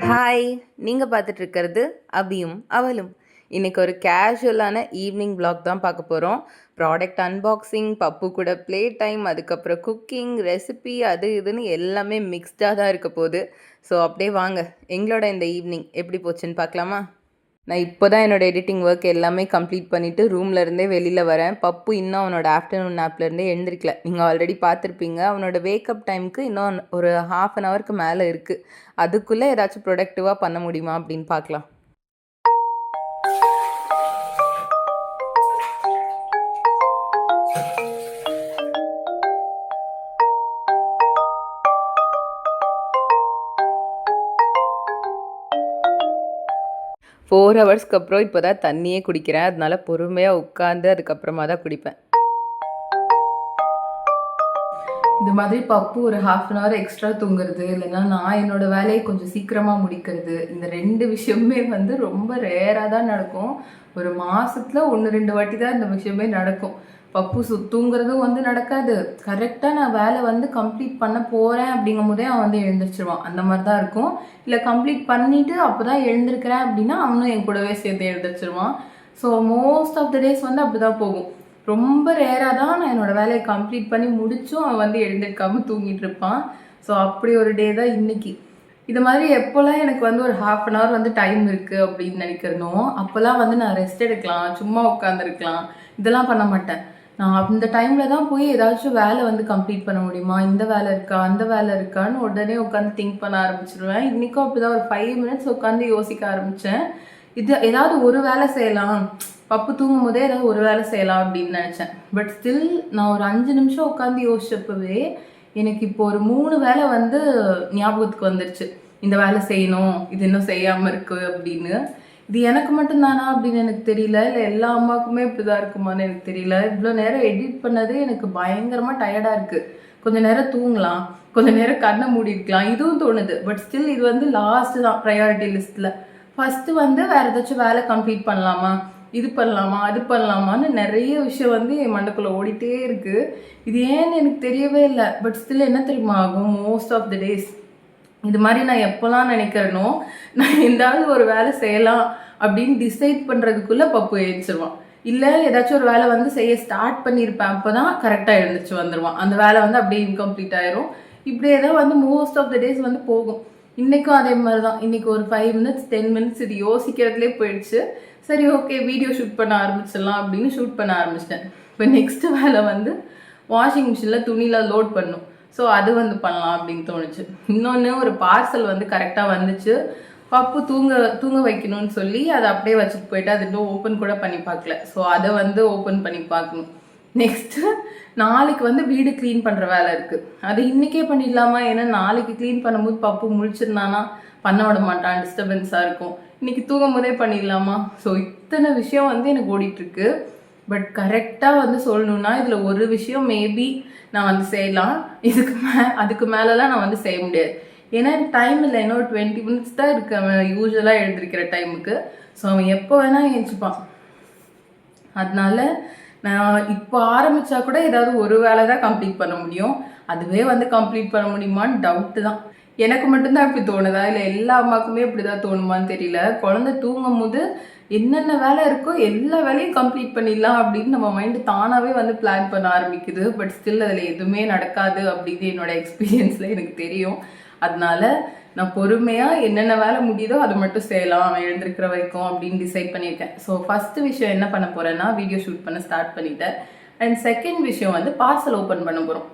Hi, நீங்கள் பார்த்துட்டு இருக்கிறது அபியும் அவளும். இன்றைக்கி ஒரு கேஷுவலான ஈவினிங் vlog தான் பார்க்க போகிறோம். ப்ராடக்ட் அன்பாக்சிங், பப்பு கூட ப்ளே டைம், அதுக்கப்புறம் குக்கிங், ரெசிபி, அது இதுன்னு எல்லாமே மிக்ஸ்டாக தான் இருக்க போகுது. ஸோ அப்படியே வாங்க, எங்களோட இந்த ஈவினிங் எப்படி போச்சுன்னு பார்க்கலாமா? நான் இப்போ தான் என்னோடய எடிட்டிங் ஒர்க் எல்லாமே கம்ப்ளீட் பண்ணிவிட்டு ரூம்லேருந்தே வெளியில் வரேன். பப்பு இன்னும் அவனோட ஆஃப்டர்நூன் நாப்லேருந்தே எழுந்திரிக்கல. நீங்கள் ஆல்ரெடி பார்த்துருப்பீங்க. அவனோட வேக்கப் டைமுக்கு இன்னும் ஒரு ½ அன் ஹவருக்கு மேலே இருக்குது. அதுக்குள்ளே ஏதாச்சும் ப்ரொடக்டிவாக பண்ண முடியுமா அப்படின்னு பார்க்கலாம். 4 ஹவர்ஸ்க்கு அப்புறம் இப்போ தான் தண்ணியே குடிக்கிறேன். அதனால பொறுமையாக உட்காந்து அதுக்கப்புறமா தான் குடிப்பேன். இந்த மாதிரி பப்பு ஒரு ½ அன் ஹவர் எக்ஸ்ட்ரா தூங்குறது, இல்லைன்னா நான் என்னோடய வேலையை கொஞ்சம் சீக்கிரமாக முடிக்கிறது, இந்த 2 விஷயமே வந்து ரொம்ப ரேராக தான் நடக்கும். ஒரு மாதத்தில் 1-2 வாட்டி தான் இந்த விஷயமே நடக்கும். பப்பு தூங்குறதும் வந்து நடக்காது. கரெக்டாக நான் வேலை வந்து கம்ப்ளீட் பண்ண போகிறேன் அப்படிங்கும் போதே அவன் வந்து எழுந்திரிச்சிருவான். அந்த மாதிரி தான் இருக்கும். இல்லை கம்ப்ளீட் பண்ணிவிட்டு அப்போ தான் எழுந்திருக்கிறேன் அப்படின்னா அவனும் என் கூடவே சேர்த்து எழுந்திரிச்சிருவான். So most of the days வந்து அப்படி தான் போகும். ரொம்ப ரேராக தான் நான் என்னோடய வேலையை கம்ப்ளீட் பண்ணி முடிச்சும் அவன் வந்து எழுந்திருக்காமல் தூங்கிட்டு இருப்பான். ஸோ அப்படி ஒரு டே தான் இன்றைக்கி. இது மாதிரி எப்போல்லாம் எனக்கு வந்து ஒரு ½ அன் ஹவர் வந்து டைம் இருக்குது அப்படின்னு நினைக்கிறனோ அப்போல்லாம் வந்து நான் ரெஸ்ட் எடுக்கலாம், சும்மா உட்காந்துருக்கலாம், இதெல்லாம் பண்ண மாட்டேன். நான் அந்த டைமில் தான் போய் ஏதாச்சும் வேலை வந்து கம்ப்ளீட் பண்ண முடியுமா, இந்த வேலை இருக்கா, அந்த வேலை இருக்கான்னு உடனே உட்காந்து திங்க் பண்ண ஆரம்பிச்சிடுவேன். இன்றைக்கும் அப்படி தான் ஒரு 5 மினிட்ஸ் உட்காந்து யோசிக்க ஆரம்பித்தேன். இது ஏதாவது ஒரு வேலை செய்யலாம், பப்பு தூங்கும் போதே ஏதாவது ஒரு வேலை செய்யலாம் அப்படின்னு நினச்சேன். பட் ஸ்டில் நான் ஒரு 5 நிமிஷம் உட்காந்து யோசிச்சப்பவே எனக்கு இப்போ ஒரு 3 வேலை வந்து ஞாபகத்துக்கு வந்துருச்சு. இந்த வேலை செய்யணும், இது இன்னும் செய்யாமல் இருக்குது அப்படின்னு. இது எனக்கு மட்டும்தானா அப்படின்னு எனக்கு தெரியல, இல்லை எல்லா அம்மாவுக்குமே இப்படிதான் இருக்குமான்னு எனக்கு தெரியல. இவ்வளோ நேரம் எடிட் பண்ணது எனக்கு பயங்கரமாக டயர்டாக இருக்குது. கொஞ்சம் நேரம் தூங்கலாம், கொஞ்சம் நேரம் கண்ணை மூடிருக்கலாம், இதுவும் தோணுது. பட் ஸ்டில் இது வந்து லாஸ்ட்டு தான் ப்ரையாரிட்டி லிஸ்ட்டில். ஃபஸ்ட்டு வந்து வேறு ஏதாச்சும் வேலை கம்ப்ளீட் பண்ணலாமா, இது பண்ணலாமா, அது பண்ணலாமான்னு நிறைய விஷயம் வந்து என் மண்டைக்குள்ளே ஓடிட்டே இருக்குது. இது ஏன்னு எனக்கு தெரியவே இல்லை. பட் ஸ்டில் என்ன தெரியுமா ஆகும், மோஸ்ட் ஆஃப் த டேஸ் இது மாதிரி நான் எப்போல்லாம் நினைக்கிறேனோ நான் எந்தாவது ஒரு வேலை செய்யலாம் அப்படின்னு டிசைட் பண்ணுறதுக்குள்ளே பப்பு எழுந்திரிச்சிருவான். இல்லை ஏதாச்சும் ஒரு வேலை வந்து செய்ய ஸ்டார்ட் பண்ணியிருப்பேன், அப்போ தான் கரெக்டாக எழுந்திரிச்சு வந்துடுவான். அந்த வேலை வந்து அப்படியே இன்கம்ப்ளீட் ஆயிரும். இப்படியே தான் வந்து மோஸ்ட் ஆஃப் த டேஸ் வந்து போகும். இன்றைக்கும் அதே மாதிரி தான். இன்றைக்கி ஒரு 5 மினிட்ஸ் 10 மினிட்ஸ் இது யோசிக்கிறதுலே போயிடுச்சு. சரி ஓகே, வீடியோ ஷூட் பண்ண ஆரம்பிச்சிடலாம் அப்படின்னு ஷூட் பண்ண ஆரம்பிச்சிட்டேன். இப்போ நெக்ஸ்ட்டு வேலை வந்து வாஷிங் மிஷினில் துணியில் லோட் பண்ணும். ஸோ அது வந்து பண்ணலாம் அப்படின்னு தோணுச்சு. இன்னொன்று, ஒரு பார்சல் வந்து கரெக்டாக வந்துச்சு. பப்பு தூங்க வைக்கணும்னு சொல்லி அதை அப்படியே வச்சுட்டு போயிட்டு அது இன்னும் ஓப்பன் கூட பண்ணி பார்க்கல. ஸோ அதை வந்து ஓப்பன் பண்ணி பார்க்கணும். நெக்ஸ்ட்டு நாளைக்கு வந்து வீடு க்ளீன் பண்ணுற வேலை இருக்குது. அது இன்றைக்கே பண்ணிடலாமா, ஏன்னா நாளைக்கு க்ளீன் பண்ணும்போது பப்பு முழிச்சிருந்தானா பண்ண விட மாட்டான், டிஸ்டர்பன்ஸாக இருக்கும். இன்றைக்கி தூங்கும் போதே பண்ணிடலாமா. ஸோ இத்தனை விஷயம் வந்து எனக்கு ஓடிட்டுருக்கு. பட் கரெக்டாக வந்து சொல்லணுன்னா இதில் ஒரு விஷயம் மேபி நான் வந்து செய்யலாம். அதுக்கு மேலெலாம் நான் வந்து செய்ய முடியாது. ஏன்னா டைம் இல்லை, இன்னொரு 20 மினிட்ஸ் தான் இருக்கு அவன் யூஸ்வலாக எழுந்திருக்கிற டைமுக்கு. ஸோ அவன் எப்போ வேணால் எழுந்திரிப்பான். அதனால நான் இப்போ ஆரம்பித்தா கூட ஏதாவது ஒரு வேலை தான் கம்ப்ளீட் பண்ண முடியும். அதுவே வந்து கம்ப்ளீட் பண்ண முடியுமான்னு டவுட்டு தான். எனக்கு மட்டும்தான் இப்படி தோணுதா, இல்லை எல்லா அம்மாவுக்குமே இப்படி தான் தோணுமான்னு தெரியல. குழந்தை தூங்கும் போது என்னென்ன வேலை இருக்கோ எல்லா வேலையும் கம்ப்ளீட் பண்ணிடலாம் அப்படின்னு நம்ம மைண்டு தானாகவே வந்து பிளான் பண்ண ஆரம்பிக்குது. பட் ஸ்டில் அதில் எதுவுமே நடக்காது அப்படின்னு என்னோட எக்ஸ்பீரியன்ஸில் எனக்கு தெரியும். அதனால நான் பொறுமையாக என்னென்ன வேலை முடியுதோ அதை மட்டும் செய்யலாம் அவன் எழுந்திருக்கிற வரைக்கும் அப்படின்னு டிசைட் பண்ணியிருக்கேன். ஸோ ஃபஸ்ட்டு விஷயம் என்ன பண்ண போகிறேன்னா, வீடியோ ஷூட் பண்ண ஸ்டார்ட் பண்ணிட்டேன். அண்ட் செகண்ட் விஷயம் வந்து பார்சல் ஓப்பன் பண்ண போகிறோம்.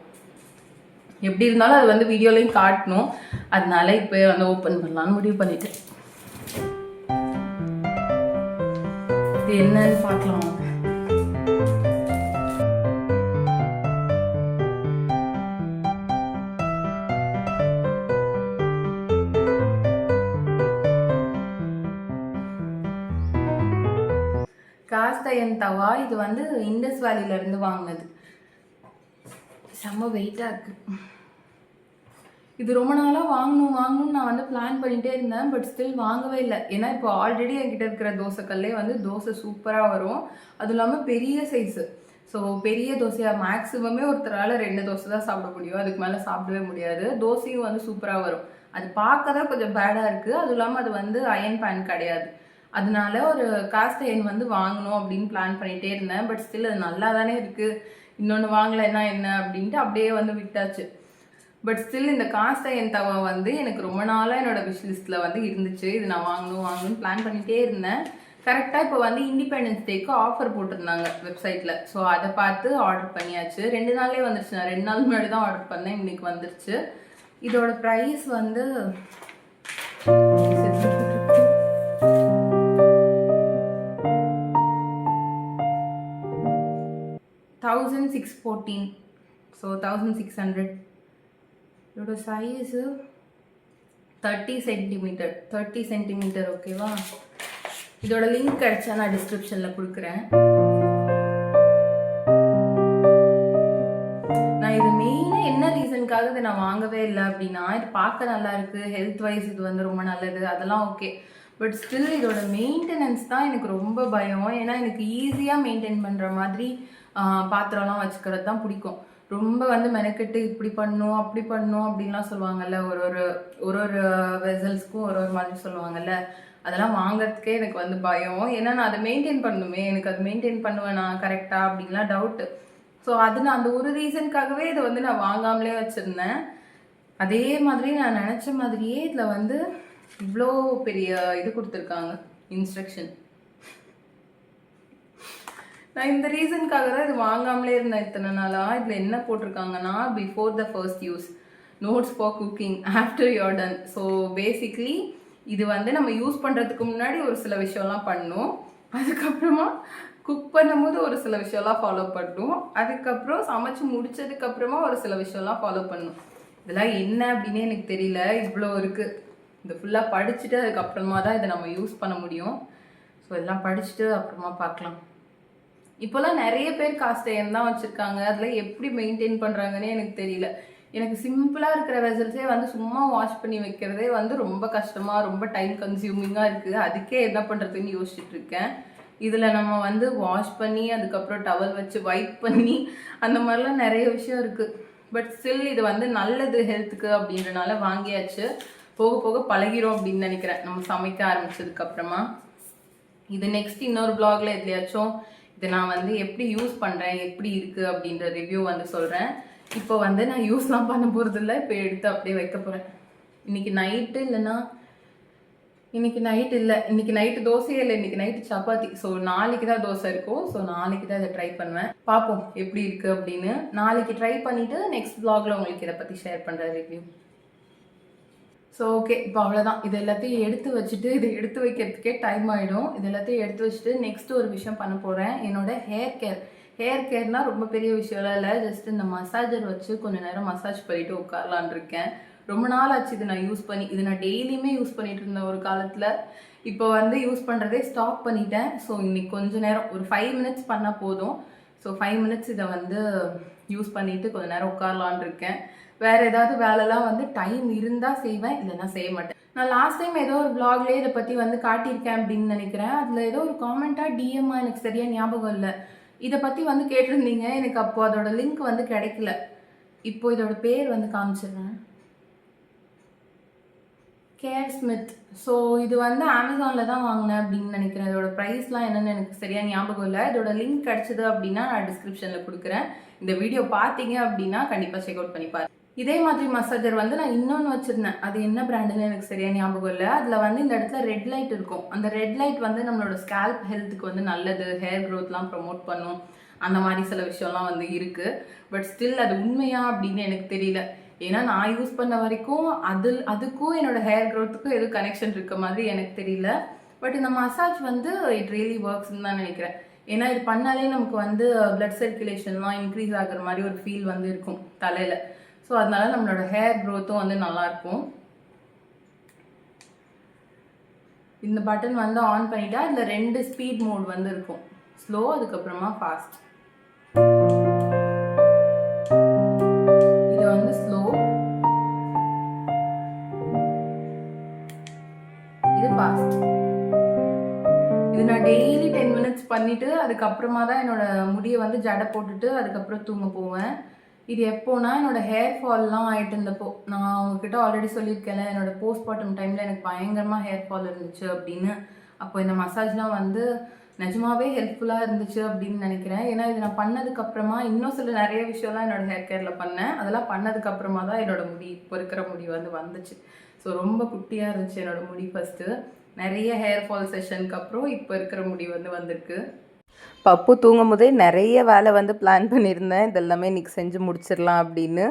எப்படி இருந்தாலும் அது வந்து வீடியோலையும் காட்டணும். அதனால இப்போ வந்து ஓப்பன் பண்ணலான்னு முடிவு பண்ணிட்டேன். இது என்னன்னு பார்க்கலாம். காஸ்தயன் தவா, இது வந்து இண்டஸ் வேலியிலேருந்து வாங்கினது. செம்ம வெயிட்டாக இருக்குது. இது ரொம்ப நாளாக வாங்கணும்னு நான் வந்து பிளான் பண்ணிகிட்டே இருந்தேன். பட் ஸ்டில் வாங்கவே இல்லை. ஏன்னா இப்போ ஆல்ரெடி என்கிட்ட இருக்கிற தோசைக்கல்லே வந்து தோசை சூப்பராக வரும். அதுவும் இல்லாமல் பெரிய சைஸு. ஸோ பெரிய தோசையாக மேக்ஸிமமே ஒருத்தரால் 2 தோசை தான் சாப்பிட முடியும், அதுக்கு மேலே சாப்பிடவே முடியாது. தோசையும் வந்து சூப்பராக வரும். அது பார்க்க தான் கொஞ்சம் பேடாக இருக்குது, அதுவும் இல்லாமல் அது வந்து அயன் பேன் கிடையாது. அதனால ஒரு காஸ்ட் அயன் வந்து வாங்கணும் அப்படின்னு பிளான் பண்ணிகிட்டே இருந்தேன். பட் ஸ்டில் அது நல்லா தானே இருக்குது, இன்னொன்று வாங்கலைன்னா என்ன அப்படின்ட்டு அப்படியே வந்து விட்டாச்சு. பட் ஸ்டில் இந்த காஸ்ட் அயன் தவா வந்து எனக்கு ரொம்ப நாளாக என்னோட விஷ் லிஸ்ட்டில் வந்து இருந்துச்சு. இது நான் வாங்கணும்னு பிளான் பண்ணிகிட்டே இருந்தேன். கரெக்டாக இப்போ வந்து இண்டிபெண்டன்ஸ் டேக்கு ஆஃபர் போட்டிருந்தாங்க வெப்சைட்டில். ஸோ அதை பார்த்து ஆர்டர் பண்ணியாச்சு. 2 நாள்லேயே வந்துருச்சு. நான் 2 நாள் முன்னாடி தான் ஆர்டர் பண்ணேன், இன்றைக்கி வந்துருச்சு. இதோட ப்ரைஸ் வந்து 1614. ஸோ 1600. இதோட சைஸு 30 சென்டிமீட்டர். ஓகேவா? இதோட லிங்க் கிடைச்சா நான் டிஸ்கிரிப்ஷனில் கொடுக்குறேன். நான் இது மெயினாக என்ன ரீசனுக்காக இதை நான் வாங்கவே இல்லை அப்படின்னா, இது பார்க்க நல்லா இருக்குது, ஹெல்த் வைஸ் இது வந்து ரொம்ப நல்லது, அதெல்லாம் ஓகே. பட் ஸ்டில் இதோட மெயின்டெனன்ஸ் தான் எனக்கு ரொம்ப பயம். ஏன்னா எனக்கு ஈஸியாக மெயின்டைன் பண்ணுற மாதிரி பாத்திரம்லாம் வச்சுக்கிறது தான் பிடிக்கும். ரொம்ப வந்து மெனக்கெட்டு இப்படி பண்ணும் அப்படி பண்ணும் அப்படின்லாம் சொல்லுவாங்கல்ல, ஒரு வெசல்ஸ்க்கும் ஒரு மாதிரி சொல்லுவாங்கல்ல, அதெல்லாம் வாங்கிறதுக்கே எனக்கு வந்து பயம். ஏன்னா நான் அதை மெயின்டைன் பண்ணணுமே, எனக்கு அது மெயின்டைன் பண்ணுவேன் நான் கரெக்டாக அப்படின்லாம் டவுட்டு. ஸோ அது நான் அந்த ஒரு ரீசனுக்காகவே இதை வந்து நான் வாங்காமலே வச்சுருந்தேன். அதே மாதிரி நான் நினச்ச மாதிரியே இதில் வந்து இவ்வளோ பெரிய இது கொடுத்துருக்காங்க, இன்ஸ்ட்ரக்ஷன். நான் இந்த ரீசனுக்காக தான் இது வாங்காமலே இருந்தேன் இத்தனை நாளாக. இதில் என்ன போட்டிருக்காங்கன்னா, before the first use, notes for cooking after you're done. So basically இது வந்து நம்ம யூஸ் பண்ணுறதுக்கு முன்னாடி ஒரு சில விஷயம்லாம் பண்ணணும், அதுக்கப்புறமா குக் பண்ணும்போது ஒரு சில விஷயம்லாம் ஃபாலோ பண்ணணும், அதுக்கப்புறம் சமைச்சு முடிச்சதுக்கப்புறமா ஒரு சில விஷயம்லாம் ஃபாலோ பண்ணணும். இதெல்லாம் என்ன அப்படின்னு எனக்கு தெரியல, இவ்வளோ இருக்குது. இது ஃபுல்லாக படிச்சுட்டு அதுக்கப்புறமா தான் இதை நம்ம யூஸ் பண்ண முடியும். ஸோ எல்லாம் படிச்சுட்டு அப்புறமா பார்க்கலாம். இப்போல்லாம் நிறைய பேர் காஸ்ட் அயன் தான் வச்சுருக்காங்க, அதில் எப்படி மெயின்டைன் பண்ணுறாங்கன்னே எனக்கு தெரியல. எனக்கு சிம்பிளாக இருக்கிற வெசல்ஸே வந்து சும்மா வாஷ் பண்ணி வைக்கிறதே வந்து ரொம்ப கஷ்டமாக, ரொம்ப டைம் கன்சியூமிங்காக இருக்குது. அதுக்கே என்ன பண்ணுறதுன்னு யோசிச்சுட்டு இருக்கேன். இதில் நம்ம வந்து வாஷ் பண்ணி அதுக்கப்புறம் டவல் வச்சு வைப் பண்ணி அந்த மாதிரிலாம் நிறைய விஷயம் இருக்குது. பட் ஸ்டில் இது வந்து நல்லது ஹெல்த்துக்கு அப்படின்றனால வாங்கியாச்சு. போக போக பழகிறோம் அப்படின்னு நினைக்கிறேன் நம்ம சமைக்க ஆரம்பிச்சதுக்கப்புறமா. இது நெக்ஸ்ட் இன்னொரு ப்ளாகில் எதுலையாச்சும் இதை நான் வந்து எப்படி யூஸ் பண்ணுறேன், எப்படி இருக்குது அப்படின்ற ரிவ்யூ வந்து சொல்கிறேன். இப்போ வந்து நான் யூஸ்லாம் பண்ண போகிறது இல்லை, இப்போ எடுத்து அப்படியே வைக்க போகிறேன். இன்றைக்கி நைட்டு இல்லைன்னா இன்றைக்கி நைட்டு தோசையே இல்லை, இன்றைக்கி நைட்டு சப்பாத்தி. ஸோ நாளைக்கு தான் தோசை இருக்கும். ஸோ நாளைக்கு தான் இதை ட்ரை பண்ணுவேன், பார்ப்போம் எப்படி இருக்குது அப்படின்னு. நாளைக்கு ட்ரை பண்ணிவிட்டு நெக்ஸ்ட் வ்ளாகில் உங்களுக்கு இதை பற்றி ஷேர் பண்ணுற ரிவ்யூ. ஸோ ஓகே, இப்போ அவ்வளோதான். இது எல்லாத்தையும் எடுத்து வச்சுட்டு, இதை எடுத்து வைக்கிறதுக்கே டைம் ஆகிடும். இது எல்லாத்தையும் எடுத்து வச்சுட்டு நெக்ஸ்ட்டு ஒரு விஷயம் பண்ண போகிறேன். என்னோடய ஹேர் கேர்னால் ரொம்ப பெரிய விஷயம்லாம் இல்லை, ஜஸ்ட் இந்த மசாஜர் வச்சு கொஞ்சம் நேரம் மசாஜ் பண்ணிவிட்டு உட்காரலான் இருக்கேன். ரொம்ப நாள் ஆச்சு இது நான் யூஸ் பண்ணி. இது நான் டெய்லியுமே யூஸ் பண்ணிகிட்டு இருந்தேன் ஒரு காலத்தில். இப்போ வந்து யூஸ் பண்ணுறதே ஸ்டாப் பண்ணிட்டேன். ஸோ இன்றைக்கி கொஞ்சம் நேரம் ஒரு 5 மினிட்ஸ் பண்ணால் போதும். ஸோ 5 மினிட்ஸ் இதை வந்து யூஸ் பண்ணிவிட்டு கொஞ்சம் நேரம் உட்காரலான் இருக்கேன். வேறு ஏதாவது வேலைலாம் வந்து டைம் இருந்தால் செய்வேன், இல்லைன்னா செய்ய மாட்டேன். நான் லாஸ்ட் டைம் ஏதோ ஒரு ப்ளாக்லேயே இதை பற்றி வந்து காட்டியிருக்கேன் அப்படின்னு நினைக்கிறேன். அதில் ஏதோ ஒரு காமெண்ட்டாக டிஎம்மாக எனக்கு சரியாக ஞாபகம் இல்லை, இதை பற்றி வந்து கேட்டிருந்தீங்க. எனக்கு அப்போது அதோட லிங்க் வந்து கிடைக்கல. இப்போ இதோட பேர் வந்து காமிச்சிடுறேன், கேர் ஸ்மித். ஸோ இது வந்து அமேசானில் தான் வாங்கினேன் அப்படின்னு நினைக்கிறேன். இதோட ப்ரைஸ்லாம் என்னென்னு எனக்கு சரியாக ஞாபகம் இல்லை. இதோட லிங்க் கிடச்சிது அப்படின்னா நான் டிஸ்கிரிப்ஷனில் கொடுக்குறேன். இந்த வீடியோ பார்த்தீங்க அப்படின்னா கண்டிப்பாக செக் அவுட் பண்ணி பாருங்க. இதே மாதிரி மசாஜர் வந்து நான் இன்னொன்று வச்சுருந்தேன், அது என்ன பிராண்டுன்னு எனக்கு சரியாக ஞாபகம் இல்லை. அதில் வந்து இந்த இடத்துல ரெட் லைட் இருக்கும். அந்த ரெட் லைட் வந்து நம்மளோட ஸ்கேல்ப் ஹெல்த்துக்கு வந்து நல்லது, ஹேர் க்ரோத்லாம் ப்ரமோட் பண்ணும், அந்த மாதிரி சில விஷயம்லாம் வந்து இருக்குது. பட் ஸ்டில் அது உண்மையா அப்படின்னு எனக்கு தெரியல. ஏன்னா நான் யூஸ் பண்ண வரைக்கும் அதுக்கும் என்னோட ஹேர் க்ரோத்துக்கும் எதுவும் கனெக்ஷன் இருக்க மாதிரி எனக்கு தெரியல. பட் இந்த மசாஜ் வந்து இட் ரியலி ஒர்க்ஸ்ன்னு தான் நினைக்கிறேன். ஏன்னா இது பண்ணாலே நமக்கு வந்து பிளட் சர்க்குலேஷன்லாம் இன்க்ரீஸ் ஆகுற மாதிரி ஒரு ஃபீல் வந்து இருக்கும் தலையில். ஸோ அதனால நம்மளோட ஹேர் க்ரோத்தும் வந்து நல்லாயிருக்கும். இந்த பட்டன் வந்து ஆன் பண்ணிட்டா இதில் 2 ஸ்பீட் மோட் வந்து இருக்கும், ஸ்லோ அதுக்கப்புறமா ஃபாஸ்ட். இது வந்து ஸ்லோ, இது ஃபாஸ்ட். இது நான் டெய்லி 10 மினிட்ஸ் பண்ணிவிட்டு அதுக்கப்புறமா தான் என்னோடய முடியை வந்து ஜடை போட்டுட்டு அதுக்கப்புறம் தூங்க போவேன். இது எப்போனா என்னோடய ஹேர் ஃபால்லாம் ஆகிட்டு இருந்தப்போ, நான் உங்ககிட்ட ஆல்ரெடி சொல்லியிருக்கேன்ல, என்னோடய போஸ்ட்மார்ட்டம் டைமில் எனக்கு பயங்கரமாக ஹேர் ஃபால் இருந்துச்சு அப்படின்னு. அப்போ இந்த மசாஜ்லாம் வந்து நிஜமாவே ஹெல்ப்ஃபுல்லாக இருந்துச்சு அப்படின்னு நினைக்கிறேன். ஏன்னா இது நான் பண்ணதுக்கப்புறமா இன்னும் சில நிறைய விஷயம்லாம் என்னோடய ஹேர் கேரில் பண்ணேன். அதெல்லாம் பண்ணதுக்கப்புறமா தான் என்னோடய முடி இப்போ இருக்கிற முடி வந்து வந்துச்சு. ஸோ ரொம்ப குட்டியாக இருந்துச்சு என்னோடய முடி ஃபஸ்ட்டு. நிறைய ஹேர் ஃபால் செஷனுக்கு அப்புறம் இப்போ இருக்கிற முடி வந்து வந்திருக்கு. பப்பு தூங்கும் போதே நிறைய வேலை வந்து பிளான் பண்ணியிருந்தேன், இதெல்லாமே இன்றைக்கி செஞ்சு முடிச்சிடலாம் அப்படின்னு.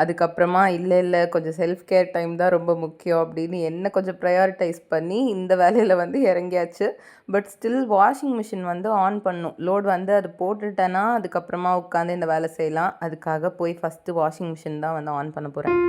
அதுக்கப்புறமா இல்லை கொஞ்சம் செல்ஃப் கேர் டைம் தான் ரொம்ப முக்கியம் அப்படின்னு என்ன கொஞ்சம் ப்ரையாரிட்டைஸ் பண்ணி இந்த வேலையில் வந்து இறங்கியாச்சு. பட் ஸ்டில் வாஷிங் மிஷின் வந்து ஆன் பண்ணும். லோட் வந்து அது போட்டுட்டேன்னா அதுக்கப்புறமா உட்காந்து இந்த வேலை செய்யலாம். அதுக்காக போய் ஃபஸ்ட்டு வாஷிங் மிஷின் தான் வந்து ஆன் பண்ண போகிறேன்.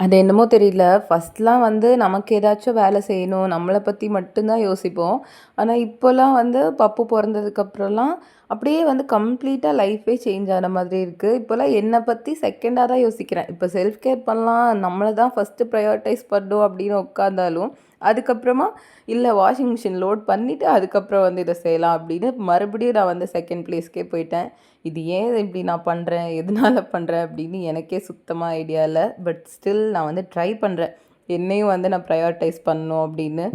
அது என்னமோ தெரியல, ஃபஸ்ட்லாம் வந்து நமக்கு ஏதாச்சும் வேலை செய்யணும், நம்மளை பற்றி மட்டும்தான் யோசிப்போம். ஆனால் இப்போலாம் வந்து பப்பு பிறந்ததுக்கப்புறம்லாம் அப்படியே வந்து கம்ப்ளீட்டாக லைஃபே சேஞ்ச் ஆன மாதிரி இருக்குது. இப்போலாம் என்னை பற்றி செகண்டாக தான் யோசிக்கிறேன். இப்போ செல்ஃப் கேர் பண்ணலாம், நம்மளை தான் ஃபஸ்ட்டு ப்ரையாரிட்டைஸ் பண்ணணும் அப்படின்னு உட்காந்தாலும், அதுக்கப்புறமா இல்லை வாஷிங் மிஷின் லோட் பண்ணிவிட்டு அதுக்கப்புறம் வந்து இதை செய்யலாம் அப்படின்னு மறுபடியும் நான் வந்து செகண்ட் ப்ளேஸ்க்கே போயிட்டேன். இது ஏன் இப்படி நான் பண்ணுறேன், எதனால் பண்ணுறேன் அப்படின்னு எனக்கே சுத்தமாக ஐடியா இல்லை. பட் ஸ்டில் நான் வந்து ட்ரை பண்ணுறேன், என்னையும் வந்து நான் ப்ரையாரிட்டைஸ் பண்ணணும் அப்படின்னு.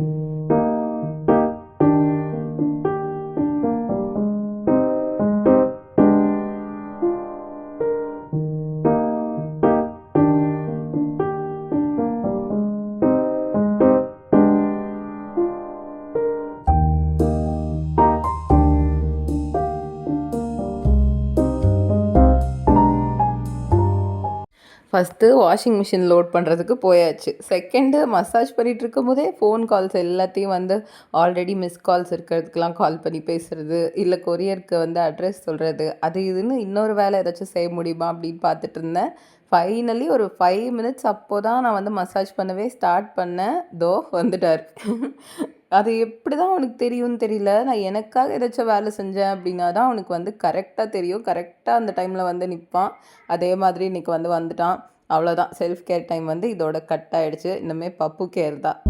ஃபஸ்ட்டு வாஷிங் மிஷின் லோட் பண்ணுறதுக்கு போயாச்சு. செகண்டு மசாஜ் பண்ணிகிட்டு இருக்கும்போதே ஃபோன் கால்ஸ் எல்லாத்தையும் வந்து ஆல்ரெடி மிஸ் கால்ஸ் இருக்கிறதுக்கெலாம் கால் பண்ணி பேசுகிறது, இல்லை கொரியருக்கு வந்து அட்ரஸ் சொல்கிறது, அது இதுன்னு இன்னொரு வேலை ஏதாச்சும் செய்ய முடியுமா அப்படின்னு பார்த்துட்டு இருந்தேன். ஃபைனலி ஒரு 5 மினிட்ஸ் அப்போ தான் நான் வந்து மசாஜ் பண்ணவே ஸ்டார்ட் பண்ணேன். வந்துட்டார். அது எப்படி தான் அவனுக்கு தெரியும்னு தெரியல. நான் எனக்காக ஏதாச்சும் வேலை செஞ்சேன் அப்படின்னா தான் அவனுக்கு வந்து கரெக்டாக தெரியும். கரெக்டாக அந்த டைமில் வந்து நிற்பான். அதே மாதிரி இன்றைக்கி வந்து வந்துட்டான். அவ்வளோதான், செல்ஃப் கேர் டைம் வந்து இதோட கட் ஆகிடுச்சு. இனிமேல் பப்பு கேர் தான்.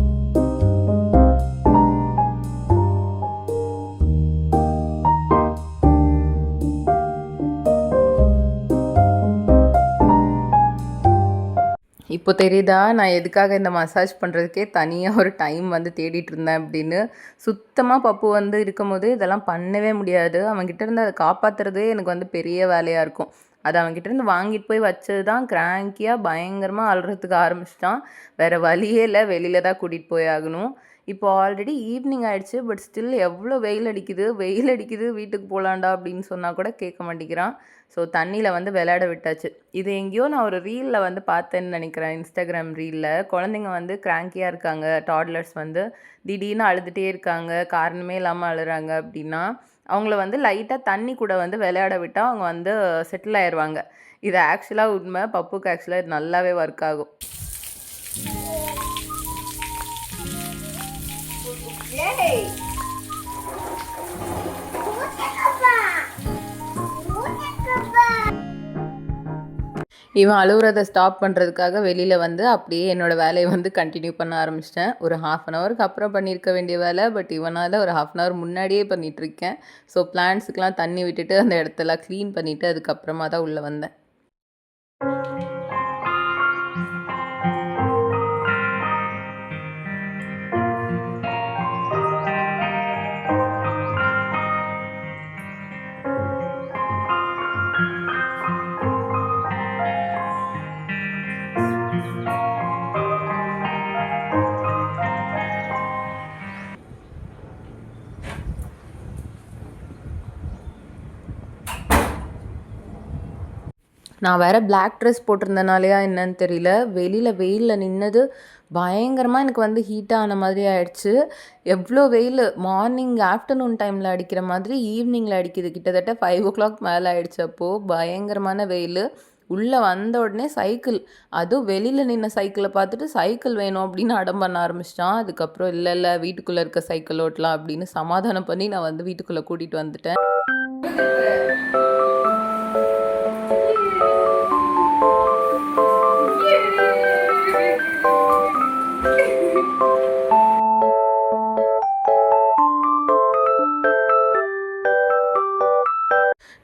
இப்போ தெரியுதா நான் எதுக்காக இந்த மசாஜ் பண்ணுறதுக்கே தனியாக ஒரு டைம் வந்து தேடிட்டு இருந்தேன் அப்படின்னு. சுத்தமாக பப்பு வந்து இருக்கும்போது இதெல்லாம் பண்ணவே முடியாது. அவன்கிட்ட இருந்து அதை காப்பாற்றுறதே எனக்கு வந்து பெரிய வேலையாக இருக்கும். அது அவன்கிட்ட இருந்து வாங்கிட்டு போய் வச்சது தான் கிராங்கியாக பயங்கரமாக அழுறதுக்கு ஆரம்பிச்சிட்டான். வேறு வழியே இல்லை, வெளியில் தான் கூட்டிகிட்டு போய் ஆகணும். இப்போ ஆல்ரெடி ஈவினிங் ஆகிடுச்சு. பட் ஸ்டில் எவ்வளோ வெயில் அடிக்குது வீட்டுக்கு போகலாண்டா அப்படின்னு சொன்னால் கூட கேட்க மாட்டேங்கிறான். ஸோ தண்ணியில் வந்து விளையாட விட்டாச்சு. இது எங்கேயோ நான் ஒரு ரீலில் வந்து பார்த்தேன்னு நினைக்கிறேன், இன்ஸ்டாகிராம் ரீலில். குழந்தைங்க வந்து கிராங்கியாக இருக்காங்க, டாட்லர்ஸ் வந்து திடீர்னு அழுதுகிட்டே இருக்காங்க, காரணமே இல்லாமல் அழுகிறாங்க அப்படின்னா அவங்கள வந்து லைட்டாக தண்ணி கூட வந்து விளையாட விட்டால் அவங்க வந்து செட்டில் ஆயிடுவாங்க. இது ஆக்சுவலாக உண்மை. பப்புக்கு ஆக்சுவலாக இது நல்லாவே ஒர்க் ஆகும். இவன் அழுகுறதை ஸ்டாப் பண்ணுறதுக்காக வெளியில் வந்து அப்படியே என்னோடய வேலையை வந்து கண்டினியூ பண்ண ஆரம்பிச்சிட்டேன். ஒரு 1/2 அன் ஹவருக்கு அப்புறம் பண்ணியிருக்க வேண்டிய வேலை, பட் இவனால் ஒரு 1/2 அன் ஹவர் முன்னாடியே பண்ணிகிட்ருக்கேன். ஸோ பிளான்ட்ஸுக்கெலாம் தண்ணி விட்டுட்டு அந்த இடத்தெல்லாம் க்ளீன் பண்ணிவிட்டு அதுக்கப்புறமா தான் உள்ளே வந்தேன். நான் வேறு பிளாக் ட்ரெஸ் போட்டிருந்தனாலையா என்னன்னு தெரியல, வெயிலில் நின்னது பயங்கரமாக எனக்கு வந்து ஹீட்டாக ஆன மாதிரி ஆயிடுச்சு. எவ்வளோ வெயில் மார்னிங் ஆஃப்டர்நூன் டைமில் அடிக்கிற மாதிரி ஈவினிங்கில் அடிக்குது. கிட்டத்தட்ட 5 o'clock மேலே ஆயிடுச்சு. அப்போது பயங்கரமான வெயில். உள்ளே வந்த உடனே சைக்கிள், அதுவும் வெளியில் நின்ன சைக்கிளை பார்த்துட்டு சைக்கிள் வேணும் அப்படின்னு அடம் பண்ண ஆரம்பிச்சிட்டான். அதுக்கப்புறம் இல்லை இல்லை வீட்டுக்குள்ளே இருக்க சைக்கிள் ஓட்டலாம் அப்படின்னு சமாதானம் பண்ணி நான் வந்து வீட்டுக்குள்ளே கூட்டிகிட்டு வந்துட்டேன்.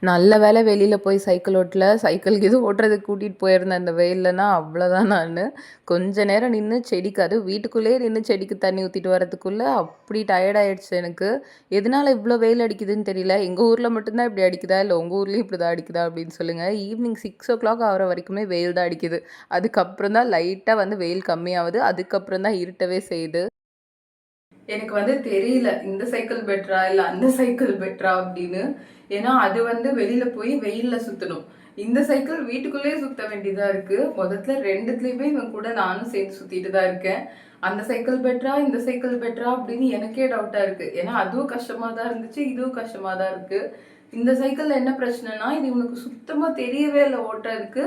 நல்ல வேளை வெளியில் போய் சைக்கிள் ஓட்டல. சைக்கிளுக்கு இது ஓட்டுறதுக்கு கூட்டிகிட்டு போயிருந்தேன் அந்த வெயில்லனா அவ்வளோதான். நான் கொஞ்ச நேரம் நின்று செடிக்கு, அதுவும் வீட்டுக்குள்ளேயே நின்று செடிக்கு தண்ணி ஊற்றிட்டு வரதுக்குள்ளே அப்படி டயர்ட் ஆகிடுச்சு எனக்கு. எதனால் இவ்வளோ வெயில் அடிக்குதுன்னு தெரியல. எங்கள் ஊரில் மட்டும்தான் இப்படி அடிக்குதா இல்லை உங்கள் ஊர்லேயும் இப்படி தான் அடிக்குதா அப்படின்னு சொல்லுங்கள். ஈவினிங் 6 o'clock ஆகிற வரைக்குமே வெயில் தான் அடிக்குது. அதுக்கப்புறம் தான் லைட்டாக வந்து வெயில் கம்மியாகுது. அதுக்கப்புறம் தான் இருட்டவே செய்யுது. எனக்கு வந்து தெரியல இந்த சைக்கிள் பெட்டரா இல்லை அந்த சைக்கிள் பெட்டரா அப்படின்னு. ஏன்னா அது வந்து வெளியில போய் வெயில்ல சுத்தணும். இந்த சைக்கிள் வீட்டுக்குள்ளேயே சுத்த வேண்டியதா இருக்கு. முதல்ல ரெண்டுத்துலயுமே இவன் கூட நானும் சேர்ந்து சுத்திட்டு தான் இருக்கேன். அந்த சைக்கிள் பெட்டரா இந்த சைக்கிள் பெட்டரா அப்படின்னு எனக்கே டவுட்டா இருக்கு. ஏன்னா அதுவும் கஷ்டமா தான் இருந்துச்சு, இதுவும் கஷ்டமா தான் இருக்கு. இந்த சைக்கிள்ல என்ன பிரச்சனைனா, இது இவனுக்கு சுத்தமா தெரியவே இல்லை ஓட்டுறதுக்கு.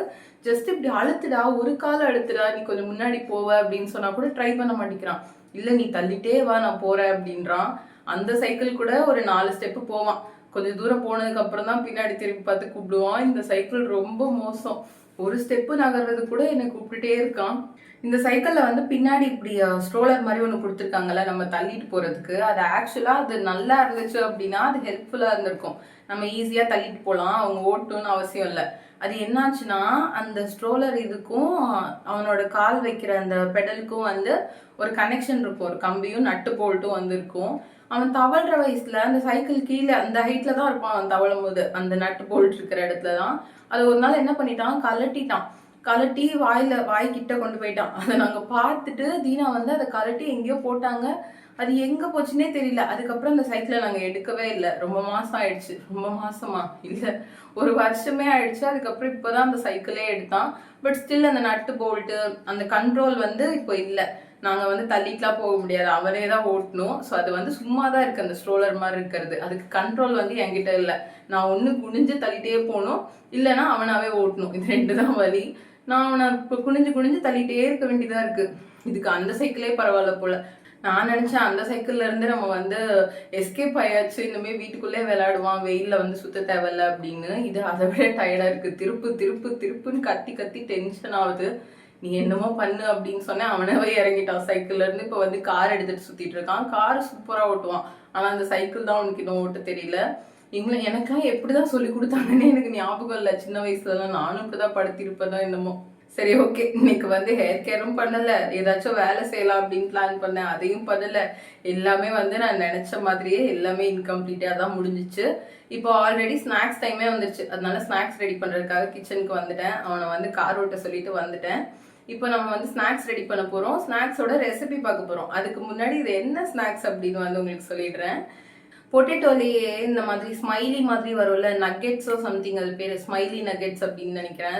ஜஸ்ட் இப்படி அழுத்துடா, ஒரு கால அழுத்துடா, நீ கொஞ்சம் முன்னாடி போவ அப்படின்னு சொன்னா கூட ட்ரை பண்ண மாட்டேங்கிறான். இல்லை நீ தள்ளிட்டே வா நான் போறேன் அப்படின்றான். அந்த சைக்கிள் கூட ஒரு 4 ஸ்டெப்பு போவான். கொஞ்சம் தூரம் போனதுக்கு அப்புறம் தான் பின்னாடி திரும்பி பார்த்து கூப்பிடுவான். இந்த சைக்கிள் ரொம்ப மோசம். ஒரு ஸ்டெப்பு நகர்றது கூட என்னை கூப்பிட்டுட்டே இருக்கான். இந்த சைக்கிள்ல வந்து பின்னாடி இப்படி ஸ்ட்ரோலர் மாதிரி ஒன்று கொடுத்துருக்காங்கல்ல நம்ம தள்ளிட்டு போறதுக்கு. அது ஆக்சுவலா அது நல்லா இருந்துச்சு அப்படின்னா அது ஹெல்ப்ஃபுல்லா இருந்திருக்கும். நம்ம ஈஸியா தள்ளிட்டு போகலாம், அவங்க ஓட்டணும்னு அவசியம் இல்லை. அது என்னாச்சுன்னா அந்த ஸ்ட்ரோலர் இதுக்கும் அவனோட கால் வைக்கிற அந்த பெடலுக்கும் வந்து ஒரு கனெக்ஷன் இருக்கும். ஒரு கம்பியும் நட்டு போல்ட்டும் வந்து இருக்கும். அவன் தவழ்ற வயசுல அந்த சைக்கிள் கீழே அந்த ஹைட்ல தான் இருப்பான். அவன் தவழும் போது அந்த நட்டு போல்ட் இருக்கிற இடத்துல தான். அது ஒரு நாள் என்ன பண்ணிட்டான், கலட்டி வாய்க்கிட்ட கொண்டு போயிட்டான். அதை நாங்க பார்த்துட்டு தீனா வந்து அதை கலட்டி எங்கேயோ போட்டாங்க. அது எங்க போச்சுன்னே தெரியல. அதுக்கப்புறம் அந்த சைக்கிளை நாங்க எடுக்கவே இல்லை. ரொம்ப மாசம் ஆயிடுச்சு. ரொம்ப மாசமா இல்ல, ஒரு வருஷமே ஆயிடுச்சு. அதுக்கப்புறம் இப்பதான் அந்த சைக்கிளே எடுத்தான். பட் ஸ்டில் அந்த நட்டு போல்ட்டு அந்த கண்ட்ரோல் வந்து இப்போ இல்லை. நாங்க வந்து தள்ளிட்டுலாம் போக முடியாது, அவனே தான் ஓட்டணும். ஸோ அது வந்து சும்மா தான் இருக்கு அந்த ஸ்ட்ரோலர் மாதிரி இருக்கிறது. அதுக்கு கண்ட்ரோல் வந்து என்கிட்ட இல்லை. நான் ஒன்று குனிஞ்சு தள்ளிட்டே போகணும், இல்லைன்னா அவனாவே ஓட்டணும். இது 2 தான் வழி. நான் அவனை இப்போ குனிஞ்சு தள்ளிட்டே இருக்க வேண்டியதா இருக்கு. இதுக்கு அந்த சைக்கிளே பரவாயில்ல போல. நான் நினைச்சேன் அந்த சைக்கிள்ல இருந்து நம்ம வந்து எஸ்கேப் ஆயாச்சு, இனிமேல் வீட்டுக்குள்ளே விளையாடுவான், வெயில்ல வந்து சுத்த தேவையில்ல அப்படின்னு. இது அதை விட டயர்டா இருக்கு. திருப்புன்னு கத்தி டென்ஷன் ஆகுது. நீ என்னமோ பண்ணு அப்படின்னு சொன்னேன். அவனவே இறங்கிட்டான் சைக்கிள்ல இருந்து. இப்போ வந்து கார் எடுத்துட்டு சுத்திட்டு இருக்கான். கார் சூப்பரா ஓட்டுவான். ஆனா அந்த சைக்கிள் தான் உனக்கு இன்னும் ஓட்ட தெரியல. எனக்கெல்லாம் எப்படிதான் சொல்லி கொடுத்தாங்கன்னு எனக்கு ஞாபகம் இல்லை. சின்ன வயசுலலாம் நானும் இப்படிதான் படுத்திருப்பேன் என்னமோ. சரி, ஓகே. இன்னைக்கு வந்து ஹேர் கேரும் பண்ணல, ஏதாச்சும் வேலை செய்யலாம் அப்படின்னு பிளான் பண்ணேன், அதையும் பண்ணல. எல்லாமே வந்து நான் நினைச்ச மாதிரியே எல்லாமே இன்கம்ப்ளீட்டா தான் முடிஞ்சிச்சு. இப்போ ஆல்ரெடி ஸ்நாக்ஸ் டைமே வந்துருச்சு. அதனால ஸ்நாக்ஸ் ரெடி பண்றதுக்காக கிச்சனுக்கு வந்துட்டேன். அவனை வந்து கார் ஓட்ட சொல்லிட்டு வந்துட்டேன். இப்போ நம்ம வந்து ஸ்நாக்ஸ் ரெடி பண்ண போறோம். ஸ்நாக்ஸோட ரெசிபி பார்க்க போறோம். அதுக்கு முன்னாடி இது என்ன ஸ்நாக்ஸ் அப்படின்னு வந்து உங்களுக்கு சொல்லிடுறேன். பொட்டேட்டோலேயே இந்த மாதிரி ஸ்மைலி மாதிரி வரும்ல, நக்கெட்ஸோ சம்திங், அது பேர் ஸ்மைலி நக்கெட்ஸ் அப்படின்னு நினைக்கிறேன்.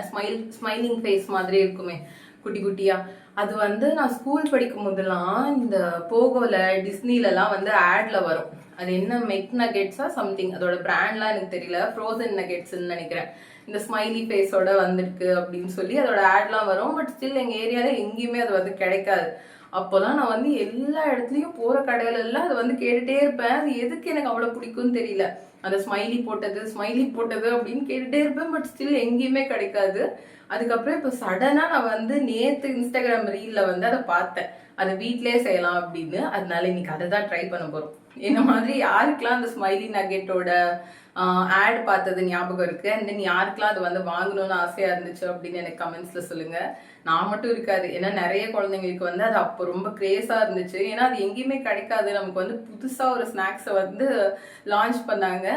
ஸ்மைலிங் ஃபேஸ் மாதிரி இருக்குமே குட்டி குட்டியா. அது வந்து நான் ஸ்கூல் படிக்கும் போதெல்லாம் இந்த போகோல டிஸ்னிலலாம் வந்து ஆட்ல வரும். அது என்ன மெக் நக்கெட்ஸா சம்திங், அதோட பிராண்ட்லாம் எனக்கு தெரியல. ஃப்ரோசன் நக்கெட்ஸ்ன்னு நினைக்கிறேன். இந்த ஸ்மைலி ஃபேஸோட வந்திருக்கு அப்படின்னு சொல்லி அதோட ஆட்லாம் வரும். பட் ஸ்டில் எங்கள் ஏரியாவில் எங்கேயுமே அது வந்து கிடைக்காது. அப்போதான் நான் வந்து எல்லா இடத்துலையும் போகிற கடையில எல்லாம் அதை வந்து கேட்டுட்டே இருப்பேன். அது எதுக்கு எனக்கு அவ்வளோ பிடிக்கும்னு தெரியல. அந்த ஸ்மைலி போட்டது அப்படின்னு கேட்டுட்டே இருப்பேன். பட் ஸ்டில் எங்கேயுமே கிடைக்காது. அதுக்கப்புறம் இப்போ சடனாக நான் வந்து நேற்று இன்ஸ்டாகிராம் ரீலில் வந்து அதை பார்த்தேன், அதை வீட்டிலே செய்யலாம் அப்படின்னு. அதனால இன்னைக்கு அதை தான் ட்ரை பண்ண போகிறோம். என்ன மாதிரி யாருக்கெல்லாம் அந்த ஸ்மைலி நக்கெட்டோட ஆட் பார்த்தது ஞாபகம் இருக்கு, அண்ட் தென் யாருக்கெல்லாம் அது வந்து வாங்கணும்னு ஆசையாக இருந்துச்சு அப்படின்னு எனக்கு கமெண்ட்ஸ்ல சொல்லுங்க. நான் மட்டும் இருக்காது, ஏன்னா நிறைய குழந்தைங்களுக்கு வந்து அது அப்போ ரொம்ப கிரேஸாக இருந்துச்சு. ஏன்னா அது எங்கேயுமே கிடைக்காது. நமக்கு வந்து புதுசாக ஒரு ஸ்நாக்ஸை வந்து லான்ச் பண்ணாங்க.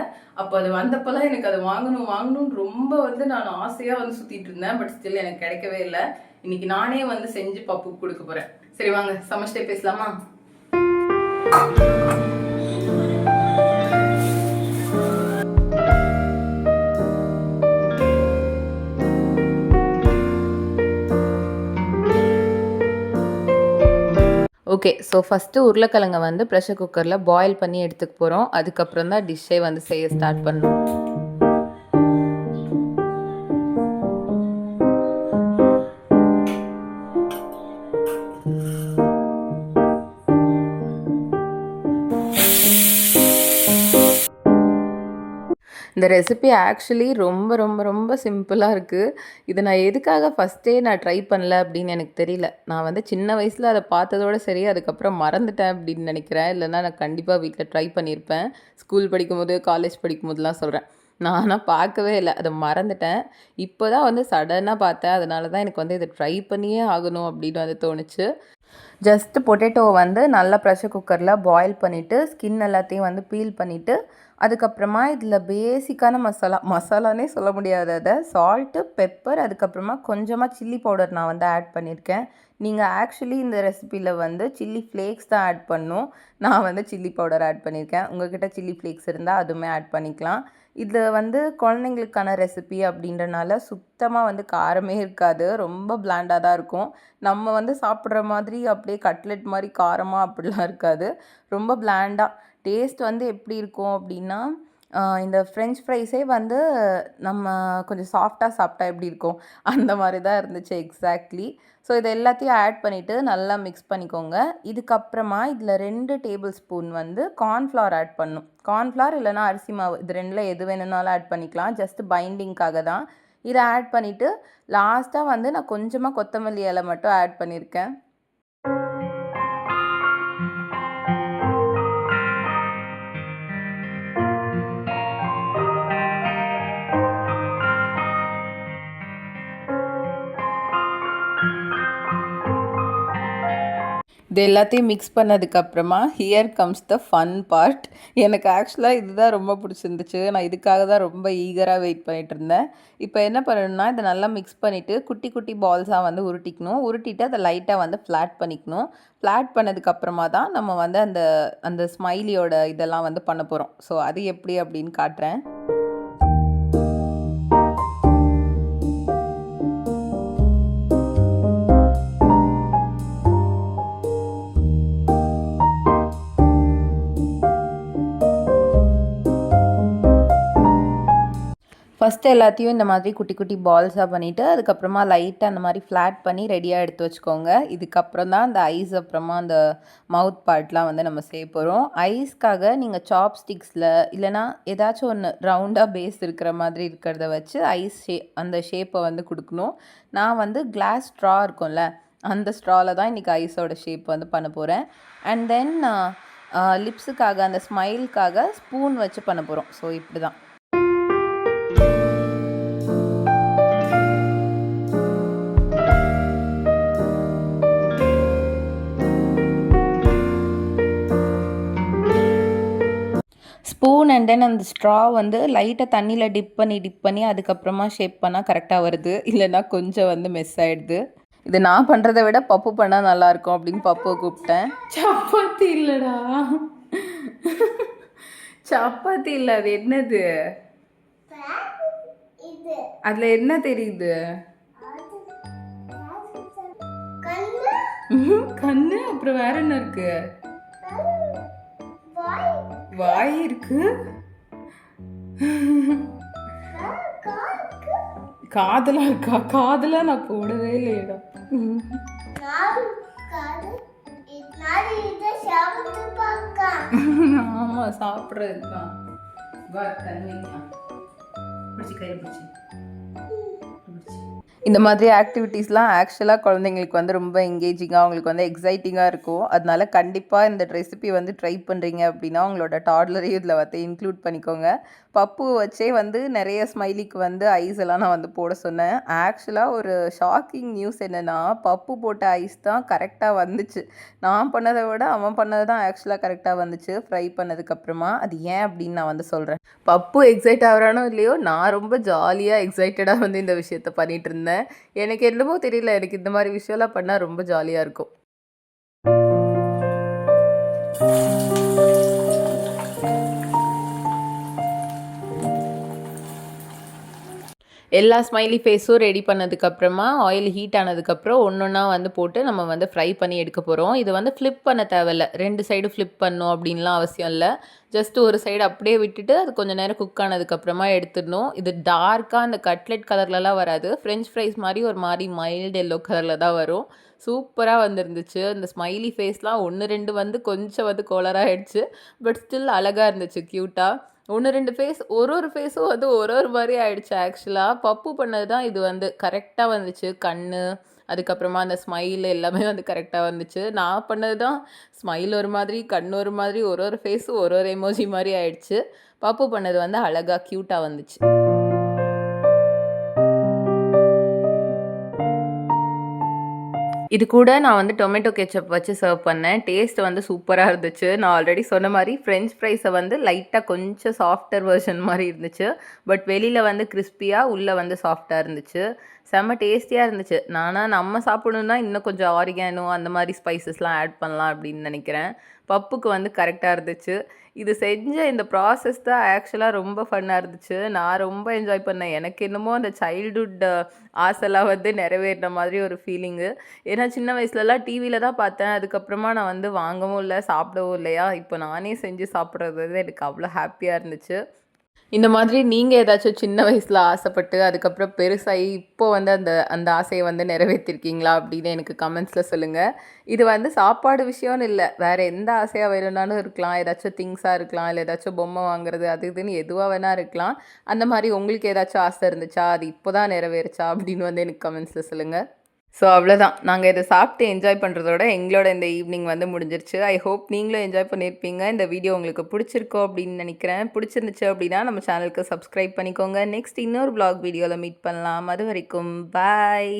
அப்போ அது வந்தப்பெல்லாம் எனக்கு அது வாங்கணும்னு ரொம்ப வந்து நான் ஆசையாக வந்து சுற்றிட்டு இருந்தேன். பட் ஸ்டில் எனக்கு கிடைக்கவே இல்லை. இன்னைக்கு நானே வந்து செஞ்சு பப்புக்கு கொடுக்க போகிறேன். சரி வாங்க சமைச்சிட்டே பேசலாமா? ஓகே, ஸோ ஃபஸ்ட்டு உருளைக்கிழங்கை வந்து ப்ரெஷர் குக்கரில் பாயில் பண்ணி எடுத்துக்க போகிறோம். அதுக்கப்புறம் தான் டிஷ்ஷே வந்து செய்ய ஸ்டார்ட் பண்ணணும். இந்த ரெசிபி ஆக்சுவலி ரொம்ப ரொம்ப ரொம்ப சிம்பிளாக இருக்குது. இதை நான் எதுக்காக ஃபஸ்ட்டே நான் ட்ரை பண்ணல அப்படின்னு எனக்கு தெரியல. நான் வந்து சின்ன வயசில் அதை பார்த்ததோட சரி, அதுக்கப்புறம் மறந்துட்டேன் அப்படின்னு நினைக்கிறேன். இல்லைன்னா நான் கண்டிப்பாக வீட்டில் ட்ரை பண்ணியிருப்பேன். ஸ்கூல் படிக்கும்போது, காலேஜ் படிக்கும்போதெல்லாம் சொல்கிறேன். நான் ஆனால் பார்க்கவே இல்லை, அதை மறந்துட்டேன். இப்போ தான் வந்து சடனாக பார்த்தேன். அதனால தான் எனக்கு வந்து இதை ட்ரை பண்ணியே ஆகணும் அப்படின்னு வந்து தோணுச்சு. ஜஸ்ட்டு பொட்டேட்டோவை வந்து நல்லா ப்ரெஷர் குக்கரில் பாயில் பண்ணிவிட்டு ஸ்கின் எல்லாத்தையும் வந்து பீல் பண்ணிவிட்டு அதுக்கப்புறமா இதில் பேசிக்கான மசாலானே சொல்ல முடியாது, அதை சால்ட்டு, பெப்பர், அதுக்கப்புறமா கொஞ்சமாக சில்லி பவுடர் நான் வந்து ஆட் பண்ணியிருக்கேன். நீங்கள் ஆக்சுவலி இந்த ரெசிப்பியில் வந்து சில்லி ஃப்ளேக்ஸ் தான் ஆட் பண்ணணும். நான் வந்து சில்லி பவுடர் ஆட் பண்ணியிருக்கேன். உங்கள்கிட்ட சில்லி ஃப்ளேக்ஸ் இருந்தால் அதுவுமே ஆட் பண்ணிக்கலாம். இது வந்து குழந்தைங்களுக்கான ரெசிபி அப்படின்றனால சுத்தமாக வந்து காரமே இருக்காது. ரொம்ப பிளாண்டாக தான் இருக்கும். நம்ம வந்து சாப்பிட்ற மாதிரி அப்படியே கட்லெட் மாதிரி காரமாக அப்படிலாம் இருக்காது. ரொம்ப பிளாண்டாக டேஸ்ட் வந்து எப்படி இருக்கும் அப்படின்னா, இந்த ஃப்ரெஞ்ச் ஃப்ரைஸே வந்து நம்ம கொஞ்சம் சாஃப்டாக சாப்பிட்டா எப்படி இருக்கும், அந்த மாதிரி தான் இருந்துச்சு எக்ஸாக்ட்லி. ஸோ இது எல்லாத்தையும் ஆட் பண்ணிவிட்டு நல்லா மிக்ஸ் பண்ணிக்கோங்க. இதுக்கப்புறமா இதில் 2 டேபிள் ஸ்பூன் வந்து கார்ன்ஃப்ளவர் ஆட் பண்ணணும். கார்ன்ஃப்ளவர் இல்லைனா அரிசி மாவு, இது 2ல் எது வேணும்னாலும் ஆட் பண்ணிக்கலாம். ஜஸ்ட் பைண்டிங்காக தான். இதை ஆட் பண்ணிவிட்டு லாஸ்ட்டாக வந்து நான் கொஞ்சமாக கொத்தமல்லி இலை மட்டும் ஆட் பண்ணியிருக்கேன். இது எல்லாத்தையும் மிக்ஸ் பண்ணதுக்கப்புறமா here comes the fun part. எனக்கு ஆக்சுவலாக இதுதான் ரொம்ப பிடிச்சிருந்துச்சு. நான் இதுக்காக தான் ரொம்ப ஈகராக வெயிட் பண்ணிகிட்டு இருந்தேன். இப்போ என்ன பண்ணணும்னா, இதை நல்லா மிக்ஸ் பண்ணிவிட்டு குட்டி குட்டி பால்ஸாக வந்து உருட்டிக்கணும். உருட்டிட்டு அதை லைட்டாக வந்து ஃப்ளாட் பண்ணிக்கணும். ஃப்ளாட் பண்ணதுக்கப்புறமா தான் நம்ம வந்து அந்த அந்த ஸ்மைலியோட இதெல்லாம் வந்து பண்ண போகிறோம். ஸோ அது எப்படி அப்படின்னு காட்டுறேன். ஃபஸ்ட்டு எல்லாத்தையும் இந்த மாதிரி குட்டி குட்டி பால்ஸாக பண்ணிவிட்டு அதுக்கப்புறமா லைட்டாக அந்த மாதிரி ஃப்ளாட் பண்ணி ரெடியாக எடுத்து வச்சுக்கோங்க. இதுக்கப்புறம் தான் அந்த ஐஸ், அப்புறமா அந்த மவுத் பார்ட்லாம் வந்து நம்ம செய்ய போகிறோம். ஐஸ்க்காக நீங்கள் சாப்ஸ்டிக்ஸில் இல்லைனா ஏதாச்சும் ஒன்று ரவுண்டாக பேஸ் இருக்கிற மாதிரி இருக்கிறத வச்சு ஐஸ் அந்த ஷேப்பை வந்து கொடுக்கணும். நான் வந்து கிளாஸ் ஸ்ட்ரா இருக்கும்ல, அந்த ஸ்ட்ராவில் தான் இன்றைக்கி ஐஸோட ஷேப் வந்து பண்ண போகிறேன். அண்ட் தென் லிப்ஸுக்காக அந்த ஸ்மைலுக்காக ஸ்பூன் வச்சு பண்ண போகிறோம். ஸோ இப்படி தான். ஸ்பூன் அண்ட் தென் அந்த ஸ்ட்ரா வந்து லைட்டாக தண்ணியில் டிப் பண்ணி அதுக்கப்புறமா ஷேப் பண்ணால் கரெக்டாக வருது. இல்லைன்னா கொஞ்சம் வந்து மிஸ் ஆகிடுது. இது நான் பண்ணுறதை விட பப்பு பண்ணால் நல்லாயிருக்கும் அப்படின்னு பப்புவை கூப்பிட்டேன். சப்பாத்தி இல்லைடா, சப்பாத்தி இல்லை, அது என்னது, அதில் என்ன தெரியுது, கண்ணு, அப்புறம் வேற என்ன இருக்கு, வாய் இருக்கு, காதலா இருக்கா, காதலா நான் போடவே இல்லையடா. ஆமா சாப்பிட்றதுதான். இந்த மாதிரி ஆக்டிவிட்டீஸ்லாம் ஆக்சுவலாக குழந்தைங்களுக்கு வந்து ரொம்ப எங்கேஜிங்காக, அவங்களுக்கு வந்து எக்ஸைட்டிங்காக இருக்கும். அதனால கண்டிப்பாக இந்த ரெசிபி வந்து ட்ரை பண்ணுறீங்க அப்படின்னா உங்களோட டாட்லரையும் இதில் வந்து இன்க்ளூட் பண்ணிக்கோங்க. பப்பு வச்சே வந்து நிறைய ஸ்மைலிக்கு வந்து ஐஸ் எல்லாம் நான் வந்து போட சொன்னேன். ஆக்சுவலாக ஒரு ஷாக்கிங் நியூஸ் என்னென்னா, பப்பு போட்ட ஐஸ் தான் கரெக்டாக வந்துச்சு. நான் பண்ணதை விட அவன் பண்ணது தான் ஆக்சுவலாக கரெக்டாக வந்துச்சு ஃப்ரை பண்ணதுக்கப்புறமா. அது ஏன் அப்படின்னு நான் வந்து சொல்கிறேன். பப்பு எக்ஸைட் ஆகிறானோ இல்லையோ, நான் ரொம்ப ஜாலியாக எக்ஸைட்டடாக வந்து இந்த விஷயத்த பண்ணிகிட்டு இருந்தேன். எனக்கு என்னமோ தெரியல, எனக்கு இந்த மாதிரி விஷயம்லாம் பண்ணால் ரொம்ப ஜாலியாக இருக்கும். எல்லா ஸ்மைலி ஃபேஸும் ரெடி பண்ணதுக்கப்புறமா ஆயில் ஹீட் ஆனதுக்கப்புறம் ஒன்றா வந்து போட்டு நம்ம வந்து ஃப்ரை பண்ணி எடுக்க போகிறோம். இது வந்து ஃப்ளிப் பண்ண தேவையில்ல, 2 சைடு ஃப்ளிப் பண்ணணும் அப்படின்லாம் அவசியம் இல்லை. ஜஸ்ட் ஒரு சைடு அப்படியே விட்டுட்டு அது கொஞ்சம் நேரம் குக் ஆனதுக்கப்புறமா எடுத்துடணும். இது டார்க்காக அந்த கட்லெட் கலர்லலாம் வராது, ஃப்ரெஞ்ச் ஃப்ரைஸ் மாதிரி ஒரு மாதிரி மைல்டு எல்லோ கலரில் தான் வரும். சூப்பராக வந்துருந்துச்சு. இந்த ஸ்மைலி ஃபேஸ்லாம் 1 2 வந்து கொஞ்சம் வந்து கோலராக ஆகிடுச்சு. பட் ஸ்டில் அழகாக இருந்துச்சு, க்யூட்டாக. 1, 2 ஃபேஸ் ஒரு ஃபேஸும் வந்து ஒரு மாரி ஆயிடுச்சு ஆக்சுவலா. பப்பு பண்ணது தான் இது வந்து கரெக்ட்டா வந்துச்சு. கண்ணு, அதுக்கப்புறமா அந்த ஸ்மைல் எல்லாமே வந்து கரெக்ட்டா வந்துச்சு. நான் பண்ணது தான் ஸ்மைல் ஒரு மாதிரி, கண் ஒரு மாதிரி, ஒரு ஃபேஸும் ஒரு எமோஜி மாரி ஆயிடுச்சு. பப்பு பண்ணது வந்து அழகா கியூட்டா வந்துச்சு. இது கூட நான் வந்து டொமேட்டோ கெச்சப் வச்சு சர்வ் பண்ணேன். டேஸ்ட் வந்து சூப்பரா இருந்துச்சு. நான் ஆல்ரெடி சொன்ன மாரி ஃப்ரெஞ்ச் ஃப்ரைஸ வந்து லைட்டா கொஞ்சம் சாஃப்டர் வெர்ஷன் மாரி இருந்துச்சு. பட் வெளில வந்து கிரிஸ்பியா, உள்ள வந்து சாஃப்ட்டா இருந்துச்சு. செம்ம டேஸ்டியா இருந்துச்சு. நானா நம்ம சாப்பிடணும்னா இன்னும் கொஞ்சம் ஆரிகானோ அந்த மாரி ஸ்பைசஸ்லாம் ஆட் பண்ணலாம் அப்படின்னு நெனைக்கிறேன். பப்புக்கு வந்து கரெக்ட்டா இருந்துச்சு. இது செஞ்ச இந்த ப்ராசஸ் தான் ஆக்சுவலா ரொம்ப ஃபன்னா இருந்துச்சு. நான் ரொம்ப என்ஜாய் பண்ணேன். எனக்கு என்னமோ அந்த சைல்ட்ஹுட் ஆசைலாம் வந்து நிறைவேறின மாதிரி ஒரு ஃபீலிங்கு. ஏன்னா சின்ன வயசுலலாம் டிவில தான் பார்த்தேன். அதுக்கப்புறமா நான் வந்து வாங்கவும் இல்ல, சாப்பிடவும் இல்லையா, இப்போ நானே செஞ்சு சாப்பிடுறது வந்து எனக்கு அவ்வளோ ஹாப்பியா இருந்துச்சு. இந்த மாதிரி நீங்க ஏதாச்சும் சின்ன வயசுல ஆசைப்பட்டு, அதுக்கப்புறம் பெருசாகி இப்போ வந்து அந்த அந்த ஆசைய வந்து நிறைவேத்திருக்கீங்களா? அப்படின்னு எனக்கு கமெண்ட்ஸ்ல சொல்லுங்க. இது வந்து சாப்பாடு விஷயம்னு இல்ல. வேற எந்த ஆசையா வேணும்னாலும் இருக்கலாம். ஏதாச்சும் திங்ஸா இருக்கலாம். இல்ல ஏதாச்சும் பொம்மை வாங்குறது அது இதுன்னு எதுவா வேணா இருக்கலாம். அந்த மாரி உங்களுக்கு ஏதாச்சும் ஆசை இருந்துச்சா? அது இப்போ தான் நிறைவேறுச்சா? அப்படின்னு வந்து எனக்கு கமெண்ட்ஸ்ல சொல்லுங்க. ஸோ அவ்வளோதான். நாங்க இத சாப்பிட்டு என்ஜாய் பண்றதோட, எங்களோட இந்த ஈவ்னிங் வந்து முடிஞ்சிருச்சு. ஐ ஹோப் நீங்களும் என்ஜாய் பண்ணியிருப்பீங்க. இந்த வீடியோ உங்களுக்கு பிடிச்சிருக்கும் அப்படின்னு நெனைக்கிறேன். பிடிச்சிருந்துச்சு அப்படின்னா, நம்ம சேனலுக்கு சப்ஸ்கிரைப் பண்ணிக்கோங்க. நெக்ஸ்ட் இன்னொரு விளாக் வீடியோல மீட் பண்ணலாம். அதுவரைக்கும் பாய்.